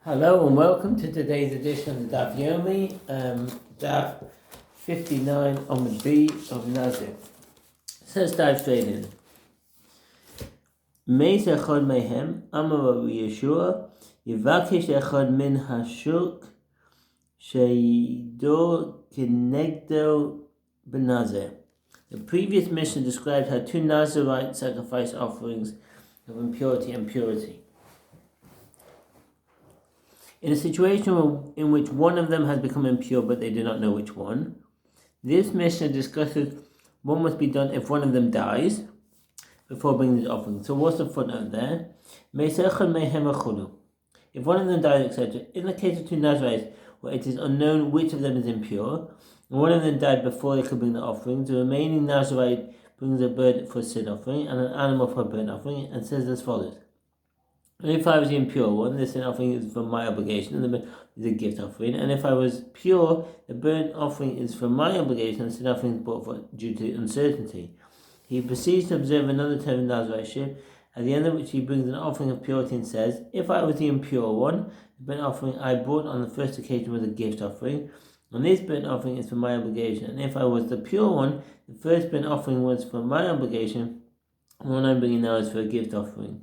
Hello and welcome to today's edition of the Daf Yomi, Daf 59 on the B of Nazir. So let's dive straight in. Meis echad mehem, Amar Yeshua, Yivakesh echad min hashuk, Sheido kenegdo benazir. The previous mission described how two Nazirite sacrifice offerings of impurity and purity. In a situation in which one of them has become impure but they do not know which one, this Mishnah discusses what must be done if one of them dies before bringing the offering. So what's the footnote there? If one of them dies, etc. In the case of two Nazirites where it is unknown which of them is impure, and one of them died before they could bring the offering, the remaining Nazirite brings a bird for a sin offering and an animal for a burnt offering and says as follows. If I was the impure one, the sin offering is for my obligation, and the burnt is a gift offering. And if I was pure, the burnt offering is for my obligation, and the sin offering is brought for due to uncertainty. He proceeds to observe another term in Naziriteship, at the end of which he brings an offering of purity and says, if I was the impure one, the burnt offering I brought on the first occasion was a gift offering, and this burnt offering is for my obligation. And if I was the pure one, the first burnt offering was for my obligation, and the one I'm bringing now is for a gift offering.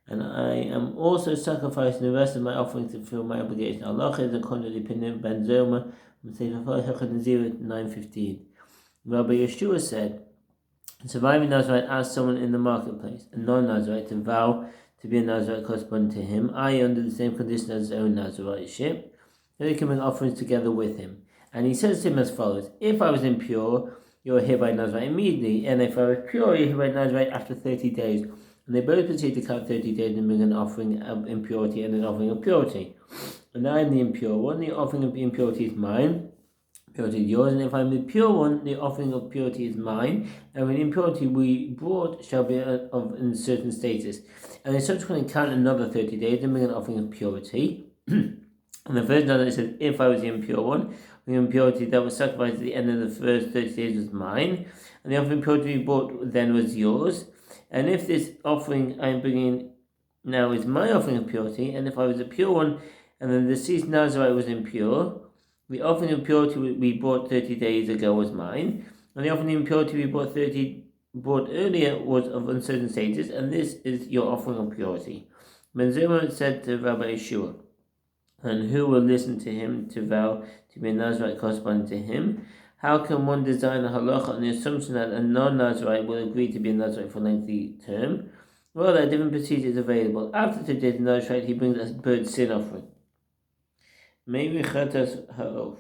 And I am also sacrificing the rest of my offering to fulfill my obligation. Allah is according to the opinion of Ben Zoma from Sefer Nazir 9:15. Rabbi Yeshua said, a surviving Nazirite asked someone in the marketplace, a non-Nazirite, to vow to be a Nazirite corresponding to him, i.e. under the same condition as his own Naziriteship, so they can bring offerings together with him. And he says to him as follows, if I was impure, you are hereby Nazirite immediately, and if I was pure, you are hereby Nazirite after 30 days. And they both proceed to count 30 days and bring an offering of impurity and an offering of purity. And I am the impure one, the offering of impurity is mine, purity is yours. And if I am the pure one, the offering of purity is mine, and the impurity we brought shall be of a certain status. And they subsequently count another 30 days and bring an offering of purity. And the first one says, if I was the impure one, the impurity that was sacrificed at the end of the first 30 days was mine, and the offering of purity we brought then was yours. And if this offering I am bringing now is my offering of purity, and if I was a pure one, and the deceased Nazirite was impure, the offering of purity we brought 30 days ago was mine, and the offering of impurity we brought earlier was of uncertain status, and this is your offering of purity. Ben Zoma said to Rabbi Yeshua, and who will listen to him to vow to be a Nazirite corresponding to him? How can one design a halacha on the assumption that a non-Nazirite will agree to be a Nazirite for a lengthy term? Well, there are different procedures available. After 2 days of Nazirite, he brings a bird sin offering. Maybe chatas ha'of.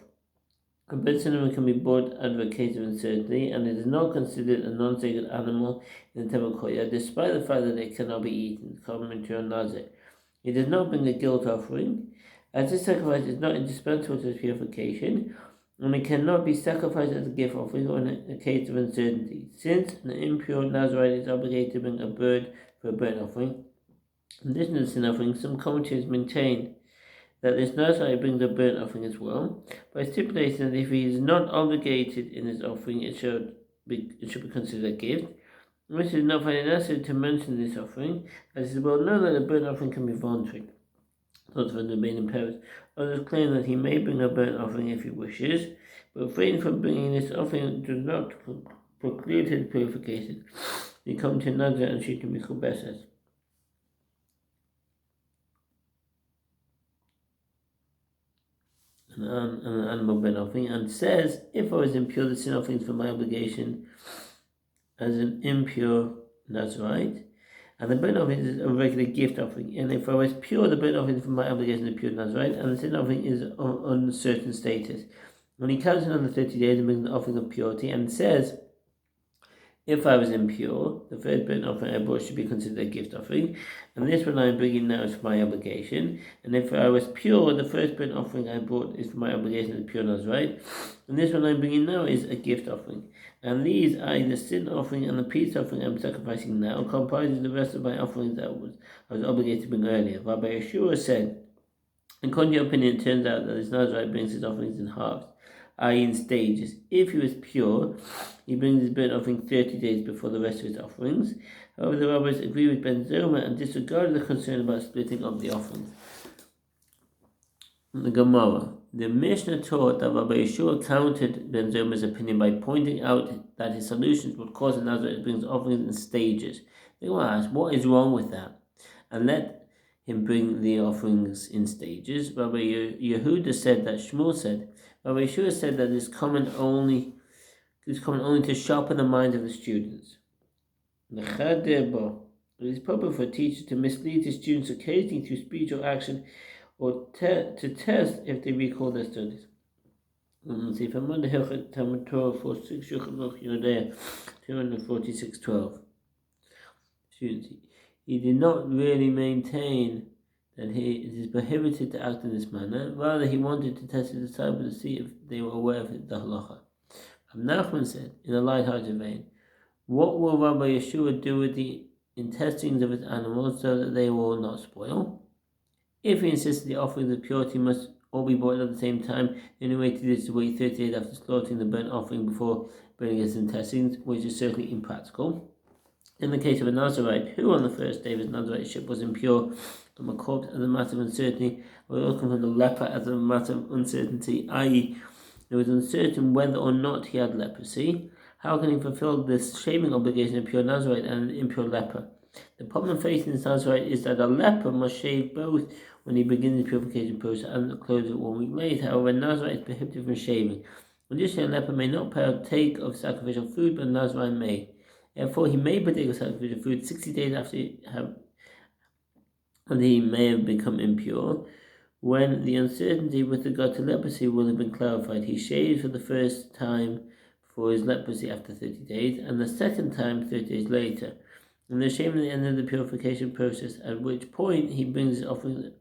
A bird sin offering can be bought out of a case of uncertainty, and it is not considered a non-sacred animal in the temple courtyard, despite the fact that it cannot be eaten, common to a Nazir. It does not bring a guilt offering, as this sacrifice is not indispensable to its purification, and it cannot be sacrificed as a gift offering or in a case of uncertainty. Since an impure Nazirite is obligated to bring a bird for a burnt offering, in addition to the sin offering, some commentators maintain that this Nazirite brings a burnt offering as well, by stipulating that if he is not obligated in his offering, it should be considered a gift. Which is not finding necessary to mention this offering, as it is well known that a burnt offering can be voluntary. Not for the main parents. Others claim that he may bring a burnt offering if he wishes, but refraining from bringing this offering does not preclude his purification. He comes to Nazir and she can be kubesses. An animal burnt offering, and says, if I was impure, the sin offering is for my obligation as an impure Nazirite. And the burnt offering is a regular gift offering. And if I was pure, the burnt offering is for my obligation as pure Nazirite, and the sin offering is of uncertain status. When he counts on the 30 days and brings an offering of purity, and says, if I was impure, the first burnt offering I brought should be considered a gift offering, and this one I am bringing now is for my obligation. And if I was pure, the first burnt offering I brought is for my obligation as pure Nazirite, and this one I am bringing now is a gift offering. And these, i.e. the sin offering and the peace offering I am sacrificing now, comprises the rest of my offerings that I was obligated to bring earlier. Rabbi Yeshua said, according to your opinion, it turns out that this Nazirite brings his offerings in halves, i.e. in stages. If he was pure, he brings his burnt offering 30 days before the rest of his offerings. However, the rabbis agree with Ben Zoma and disregard the concern about splitting up the offerings. The Gemara. The Mishnah taught that Rabbi Yeshua countered Ben Zoma's opinion by pointing out that his solutions would cause a Nazarite to bring his offerings in stages. The Gemara asked, what is wrong with that? And let him bring the offerings in stages. Rabbi Yehuda said that Shmuel said. Rabbi Yeshua said that it is common only to sharpen the minds of the students. It is proper for a teacher to mislead his students occasionally through speech or action, or to test if they recall their studies. 246:12. Students, he did not really maintain that it is prohibited to act in this manner. Rather, he wanted to test his disciples to see if they were aware of the halacha. Nachman said, in a light-hearted vein, what will Rabbi Yeshua do with the intestines of his animals so that they will not spoil? If he insisted the offerings of purity must all be brought at the same time, the only way to do this is to wait 30 days after slaughtering the burnt offering before burning his intestines, which is certainly impractical. In the case of a Nazarite, who on the first day of his Nazariteship was impure from a corpse as a matter of uncertainty, or welcome from the leper as a matter of uncertainty, i.e., it was uncertain whether or not he had leprosy, how can he fulfill this shaving obligation of a pure Nazarite and an impure leper? The problem facing this Nazarite is that a leper must shave both when he begins the purification process and the close of 1 week later. However, a Nazarite is prohibited from shaving. Additionally, a leper may not partake of sacrificial food, but a Nazarite may. Therefore, he may partake of sacrificial food 60 days after he may have become impure. When the uncertainty with regard to leprosy will have been clarified, he shaves for the first time for his leprosy after 30 days, and the second time 30 days later. And the shaving at the end of the purification process, at which point he brings the offerings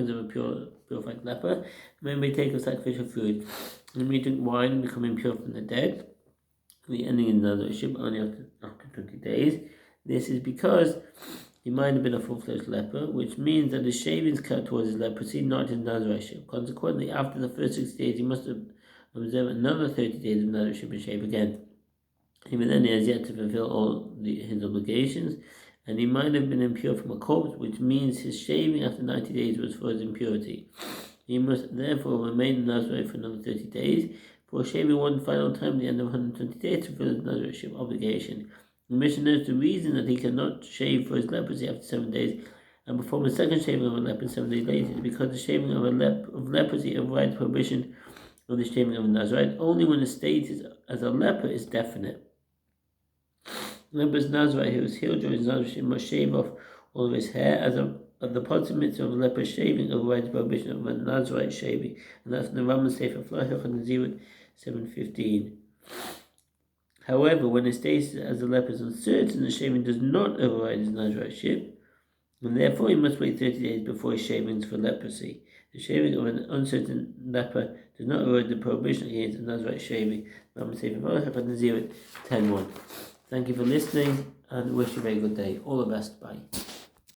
of a purified leper, and may take of sacrificial food. And may drink wine and become impure from the dead. The ending in the Nazarite only after 20 days. This is because he might have been a full-fledged leper, which means that his shavings count towards his leprosy, not his Nazarite. Consequently, after the first 60 days, he must observe another 30 days of Nazarite and shave again. Even then, he has yet to fulfill all his obligations, and he might have been impure from a corpse, which means his shaving after 90 days was for his impurity. He must therefore remain in Nazarite for another 30 days, for shaving one final time at the end of 120 days to fulfill his Nazarite obligation. The Mishnah knows the reason that he cannot shave for his leprosy after 7 days and perform a second shaving of a leper 7 days later, is because the shaving of leprosy overrides prohibition of the shaving of a Nazarite only when the status as a leper is definite. Leper's Nazarite who is healed during his Nazarite must shave off all of his hair, as the positive mitzvah of a leper shaving overrides the prohibition of a Nazarite shaving, and that's the Rambam Sefer Flachach and Nazir 7:15. However, when his status as a leper is uncertain, the shaving does not override his Nazarite, and therefore he must wait 30 days before his shavings for leprosy. The shaving of an uncertain leper does not override the prohibition against a Nazarite shaving. Rambam Sefer Flachach and Nazir 10:1. Thank you for listening and wish you a very good day. All the best. Bye.